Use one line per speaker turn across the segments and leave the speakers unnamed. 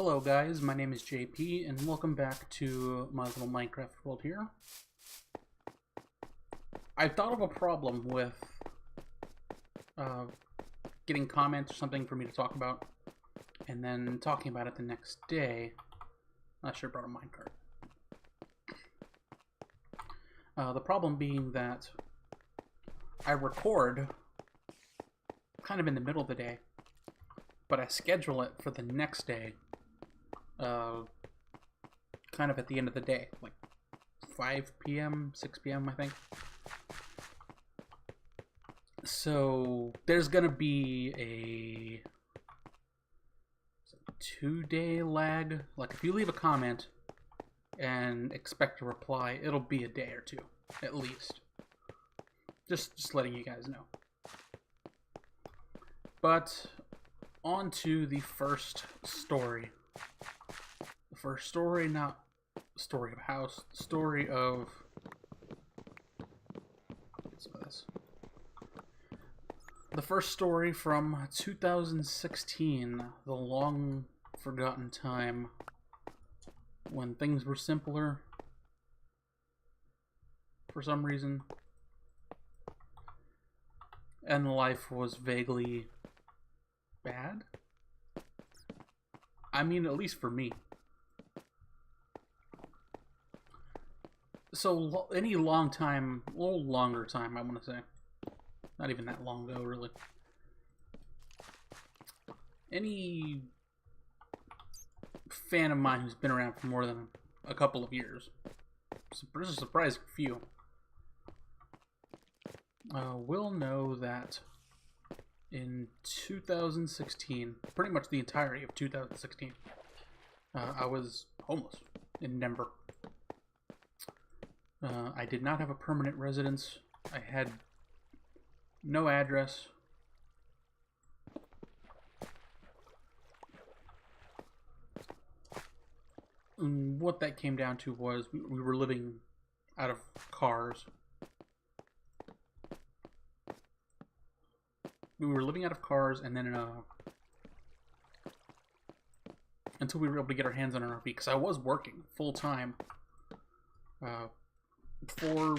Hello guys, my name is JP and welcome back to my little Minecraft world here. I thought of a problem with getting comments or something for me to talk about and then talking about it the next day. I should have brought a minecart. The problem being that I record kind of in the middle of the day, but I schedule it for the next day. Kind of at the end of the day, like 5 p.m., 6 p.m. I think. So there's gonna be a 2-day lag. Like if you leave a comment and expect a reply, it'll be a day or two at least. Just letting you guys know. But on to the first story. The first story, not story of a house, story of this. The first story from 2016, the long forgotten time when things were simpler for some reason and life was vaguely bad. I mean, at least for me. So, any long time, a little longer time, I want to say. Not even that long ago, really. Any fan of mine who's been around for more than a couple of years, there's a surprising few, will know that in 2016, pretty much the entirety of 2016, I was homeless in Denver. I did not have a permanent residence. I had no address. And what that came down to was we were living out of cars. We were living out of cars, and then until we were able to get our hands on an RV, because I was working full time for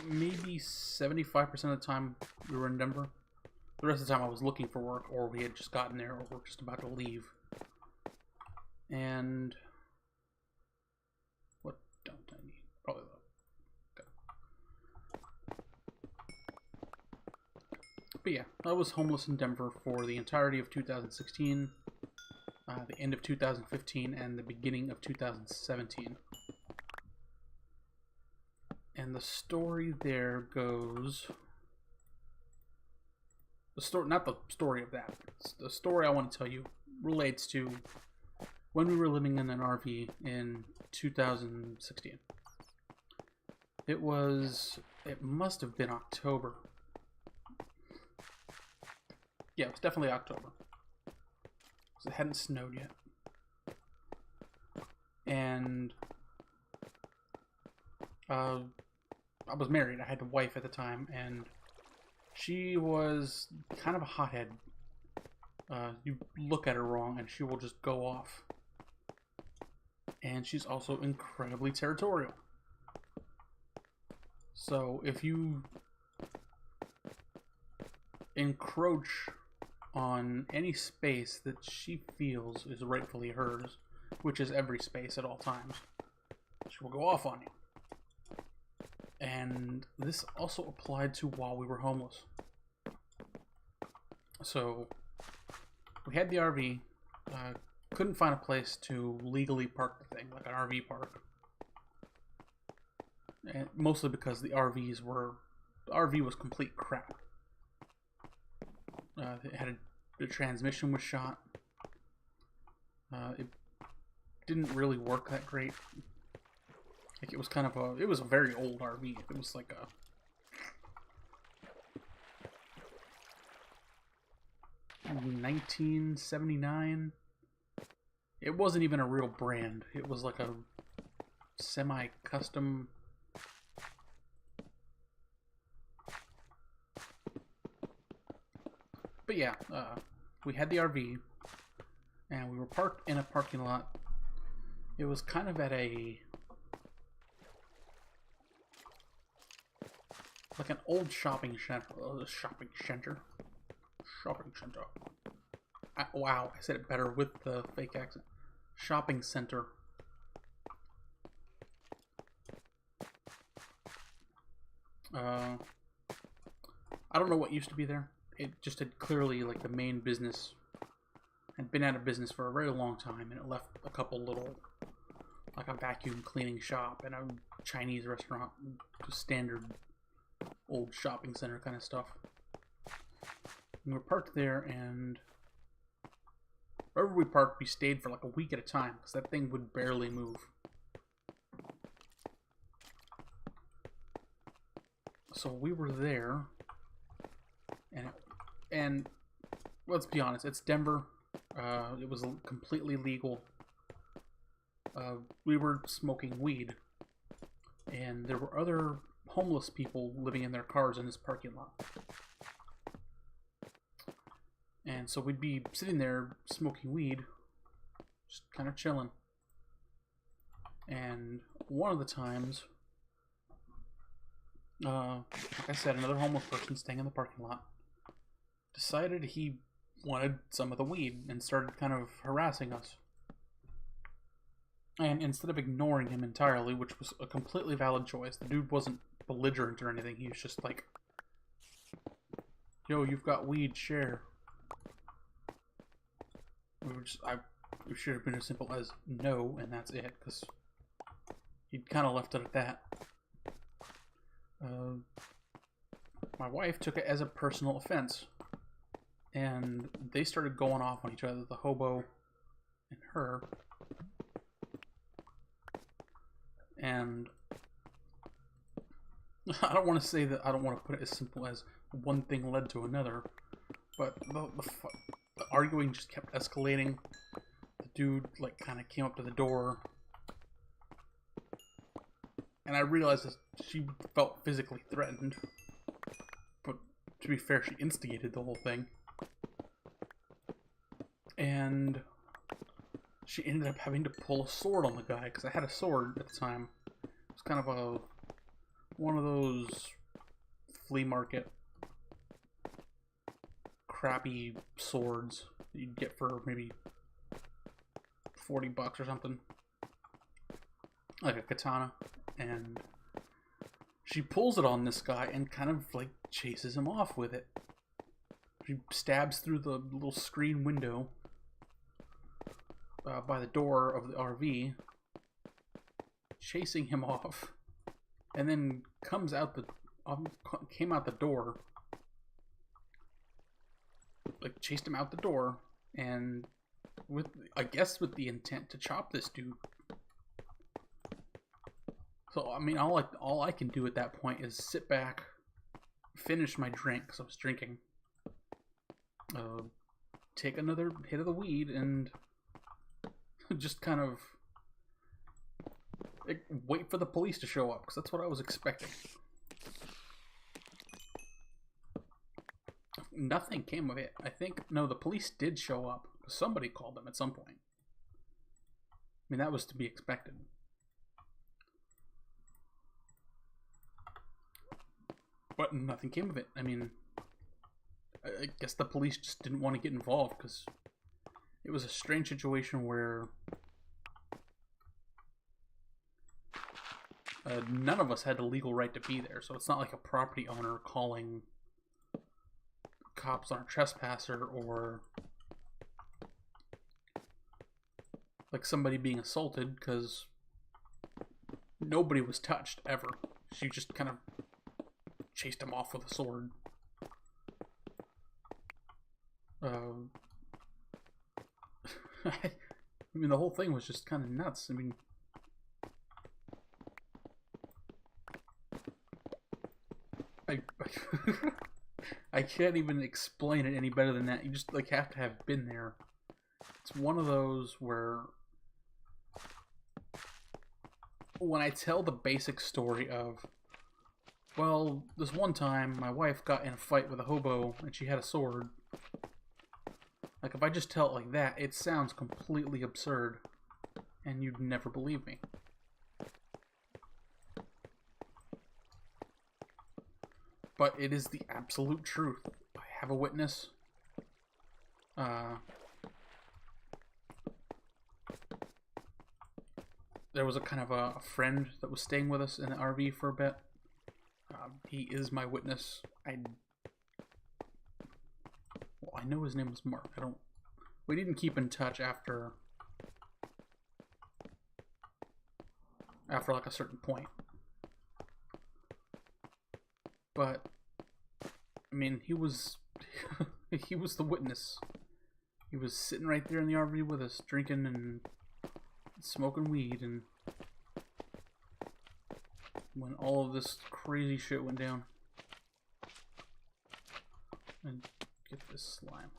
maybe 75% of the time we were in Denver. The rest of the time I was looking for work, or we had just gotten there, or we were just about to leave. And what don't I need? Probably that. Okay. But yeah, I was homeless in Denver for the entirety of 2016, the end of 2015, and the beginning of 2017. And the story there goes... not the story of that. The story I want to tell you relates to when we were living in an RV in 2016. It must have been October. Yeah, it was definitely October. Because it hadn't snowed yet. And I was married. I had a wife at the time, and she was kind of a hothead. You look at her wrong, and she will just go off. And she's also incredibly territorial. So if you encroach on any space that she feels is rightfully hers, which is every space at all times, she will go off on you. And this also applied to while we were homeless. So we had the RV, couldn't find a place to legally park the thing, like an RV park. And mostly because the RV was complete crap. The transmission was shot. It didn't really work that great. Like it was it was a very old RV. It was like a 1979. It wasn't even a real brand. It was like a semi-custom. But yeah, we had the RV, And we were parked in a parking lot. It was kind of at a... like an old shopping center. Shopping center. Wow, I said it better with the fake accent. Shopping center. I don't know what used to be there. It just had clearly, like, the main business had been out of business for a very long time, and it left a couple little, like a vacuum cleaning shop and a Chinese restaurant, just standard old shopping center kind of stuff. We were parked there, and wherever we parked, we stayed for like a week at a time, because that thing would barely move. So we were there, and let's be honest, it's Denver. It was completely legal. We were smoking weed, and there were other homeless people living in their cars in this parking lot. And so we'd be sitting there smoking weed, just kind of chilling. And one of the times, like I said, another homeless person staying in the parking lot decided he wanted some of the weed and started kind of harassing us. And instead of ignoring him entirely, which was a completely valid choice, the dude wasn't belligerent or anything. He was just like, "Yo, you've got weed, share." It should have been as simple as no, and that's it, because he'd kind of left it at that. My wife took it as a personal offense, and they started going off on each other, the hobo and her. And I don't want to say that, I don't want to put it as simple as one thing led to another, but the arguing just kept escalating. The dude, like, kind of came up to the door, and I realized that she felt physically threatened, but to be fair, she instigated the whole thing. And she ended up having to pull a sword on the guy, because I had a sword at the time. It was kind of one of those flea market crappy swords that you'd get for maybe $40 or something, like a katana. And she pulls it on this guy and kind of like chases him off with it. She stabs through the little screen window by the door of the RV, chasing him off, and then came out the door, like chased him out the door, and I guess with the intent to chop this dude. So I mean, all I can do at that point is sit back, finish my drink, because I was drinking, take another hit of the weed, and just kind of wait for the police to show up, because that's what I was expecting. Nothing came of it. I think, no, the police did show up. Somebody called them at some point. I mean, that was to be expected. But nothing came of it. I mean, I guess the police just didn't want to get involved, because it was a strange situation where none of us had the legal right to be there. So it's not like a property owner calling cops on a trespasser, or like somebody being assaulted, because nobody was touched ever. She just kind of chased him off with a sword. I mean, the whole thing was just kind of nuts. I mean, I can't even explain it any better than that. You just like have to have been there. It's one of those where when I tell the basic story of, well, this one time my wife got in a fight with a hobo and she had a sword, Like, if I just tell it like that, it sounds completely absurd, and you'd never believe me. But it is the absolute truth. I have a witness. There was a kind of a friend that was staying with us in the RV for a bit. He is my witness. Well, I know his name was Mark. We didn't keep in touch after like a certain point. But I mean, he was he was the witness. He was sitting right there in the RV with us, drinking and smoking weed, and when all of this crazy shit went down. And get this slime.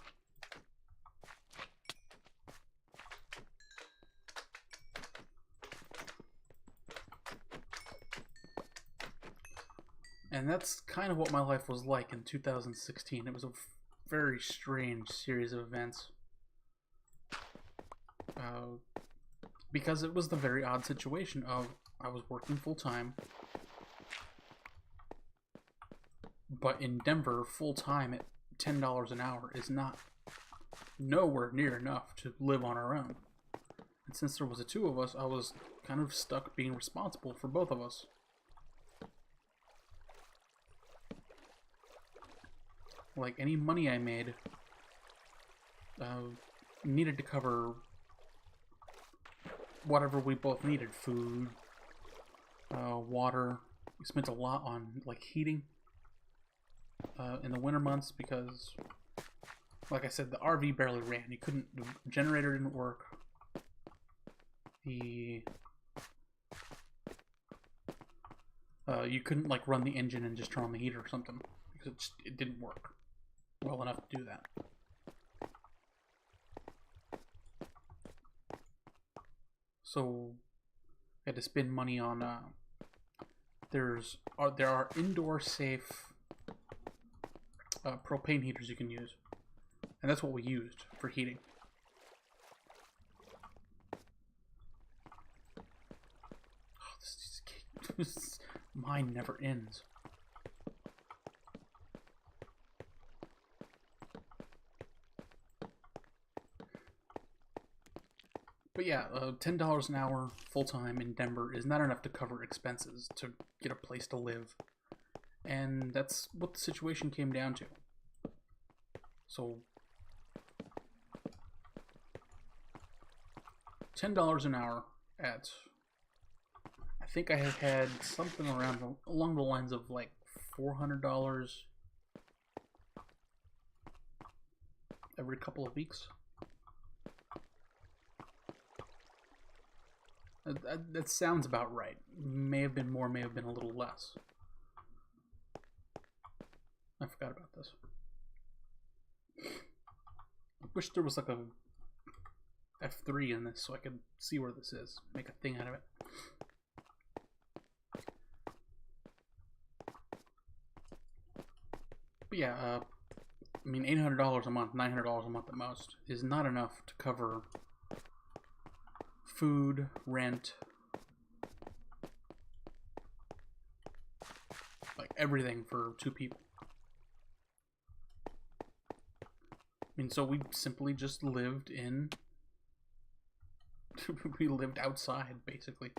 And that's kind of what my life was like in 2016. It was a very strange series of events. Because it was the very odd situation of I was working full-time, but in Denver, full-time at $10 an hour is nowhere near enough to live on our own. And since there was the two of us, I was kind of stuck being responsible for both of us. Like, any money I made needed to cover whatever we both needed. Food, water. We spent a lot on, like, heating in the winter months because, like I said, the RV barely ran. The generator didn't work. You couldn't, like, run the engine and just turn on the heater or something because it didn't work well enough to do that. So I had to spend money on there are indoor safe propane heaters you can use, and that's what we used for heating. Oh, this mine never ends. But yeah, $10 an hour full-time in Denver is not enough to cover expenses to get a place to live. And that's what the situation came down to. So, $10 an hour at, I think I had something along the lines of like $400 every couple of weeks. That sounds about right. May have been more, may have been a little less. I forgot about this. I wish there was like a F3 in this so I could see where this is. Make a thing out of it. But yeah, I mean, $800 a month, $900 a month at most is not enough to cover food, rent, like everything for two people. I mean, so we simply just lived we lived outside, basically.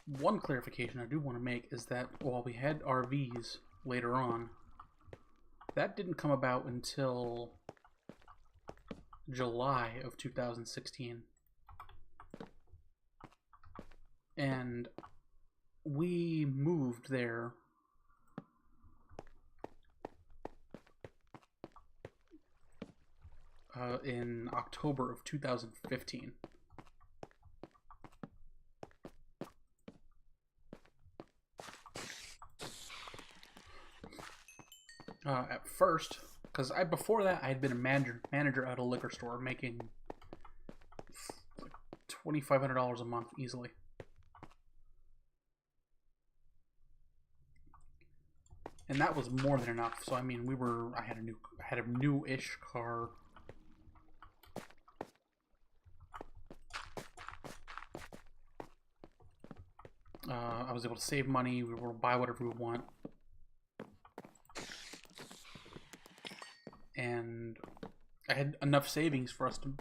One clarification I do want to make is that while we had RVs later on, that didn't come about until July of 2016. And we moved there in October of 2015. At first, because before that I had been a manager at a liquor store, making like $2,500 a month easily. And that was more than enough. So I mean, I had a new-ish car. I was able to save money. We were able to buy whatever we want. And I had enough savings for us to...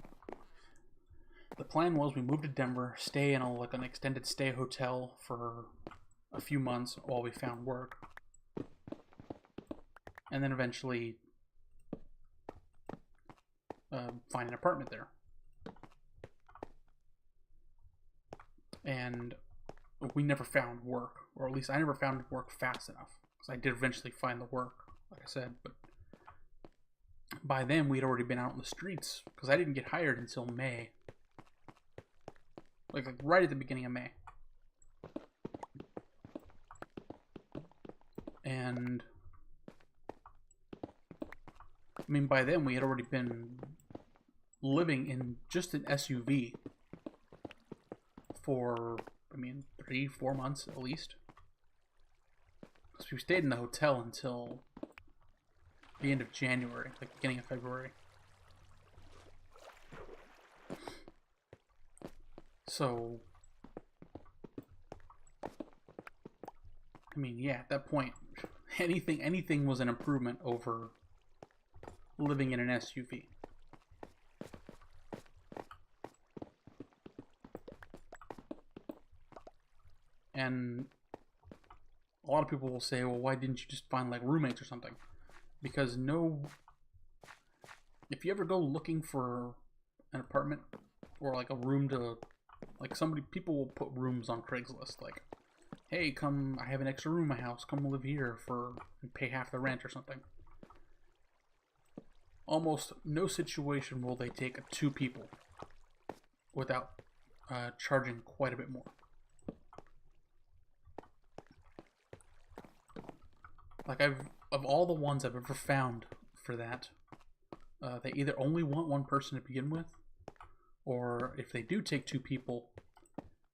The plan was we moved to Denver, stay in an extended stay hotel for a few months while we found work. And then eventually find an apartment there. And we never found work, or at least I never found work fast enough, because I did eventually find the work, like I said, but by then we'd already been out in the streets, because I didn't get hired until May, like right at the beginning of May. And I mean, by then we had already been living in just an SUV for, I mean, 3-4 months at least. Because we stayed in the hotel until the end of January, like beginning of February. So, I mean, yeah, at that point, anything was an improvement over living in an SUV. And a lot of people will say, well, why didn't you just find like roommates or something? Because if you ever go looking for an apartment or like a room to, like people will put rooms on Craigslist, like, hey, come, I have an extra room in my house, come live here and pay half the rent or something. Almost no situation will they take 2 people without charging quite a bit more. Like, of all the ones I've ever found for that, they either only want 1 person to begin with, or if they do take 2 people,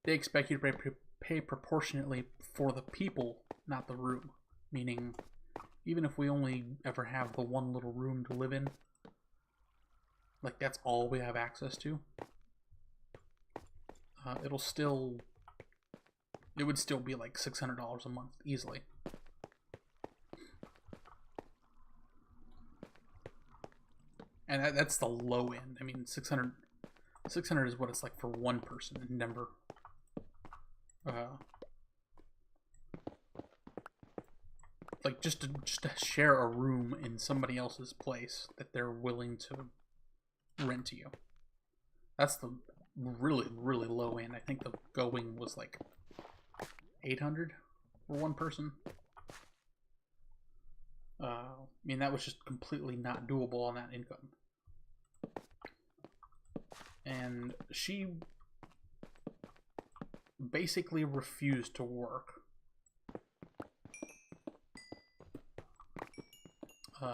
they expect you to pay proportionately for the people, not the room. Meaning, even if we only ever have the 1 little room to live in, like that's all we have access to, it would still be like $600 a month easily. And that's the low end. I mean, 600 is what it's like for 1 person in Denver. Like just to share a room in somebody else's place that they're willing to rent to you. That's the really, really low end. I think the going was like 800 for 1 person. I mean, that was just completely not doable on that income. And she basically refused to work.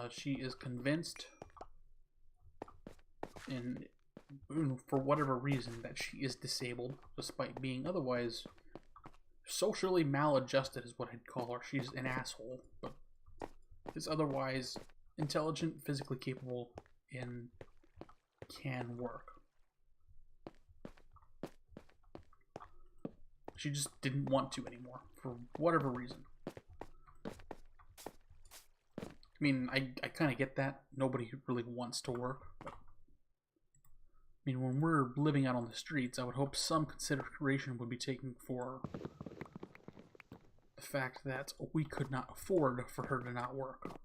She is convinced, for whatever reason, that she is disabled, despite being otherwise socially maladjusted is what I'd call her. She's an asshole, but is otherwise intelligent, physically capable, and can work. She just didn't want to anymore, for whatever reason. I mean, I kind of get that. Nobody really wants to work. But, I mean, when we're living out on the streets, I would hope some consideration would be taken for the fact that we could not afford for her to not work.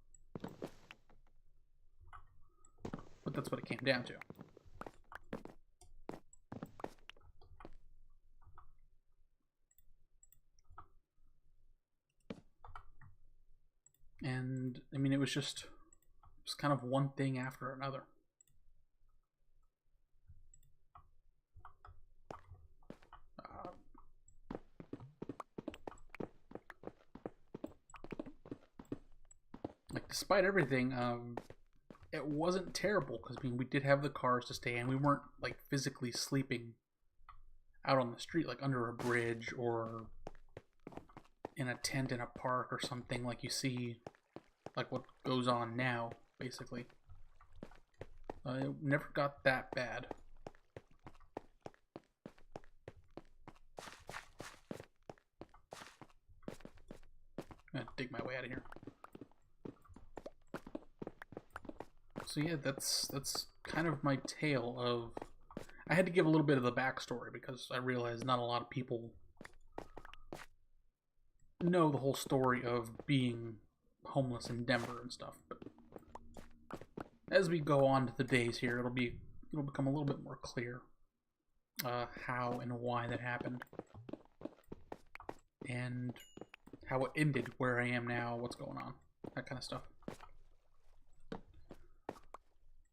But that's what it came down to. And, I mean, it was kind of one thing after another. Like, despite everything, it wasn't terrible, because, I mean, we did have the cars to stay in. We weren't, like, physically sleeping out on the street, like, under a bridge or in a tent in a park or something like you see like what goes on now, basically. It never got that bad. I'm gonna dig my way out of here. So yeah, that's kind of my tale of... I had to give a little bit of the backstory because I realized not a lot of people know the whole story of being homeless in Denver and stuff. But as we go on to the days here, it'll become a little bit more clear how and why that happened, and how it ended, where I am now, what's going on, that kind of stuff.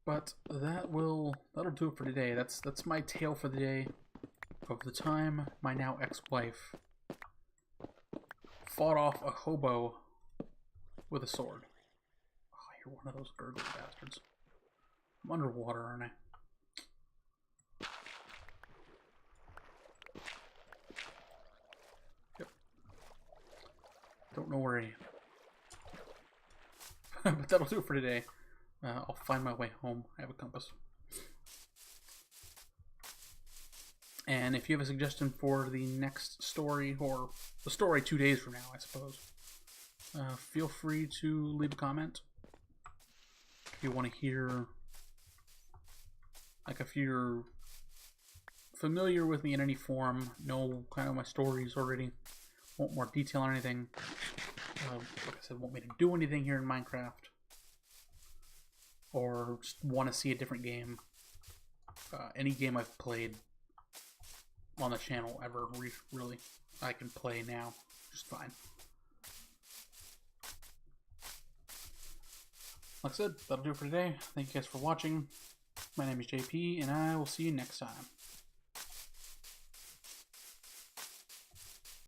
But that'll do it for today. That's my tale for the day of the time my now ex-wife fought off a hobo with a sword. Oh, you're one of those gurgly bastards. I'm underwater, aren't I? Yep. Don't know where I am. But that'll do it for today. I'll find my way home. I have a compass. And if you have a suggestion for the next story, or the story 2 days from now, I suppose, feel free to leave a comment. If you want to hear, like, if you're familiar with me in any form, know kind of my stories already, want more detail on anything, like I said, want me to do anything here in Minecraft, or just want to see a different game, any game I've played on the channel ever, really, I can play now just fine. Like I said, that'll do it for today. Thank you guys for watching. My name is JP, and I will see you next time.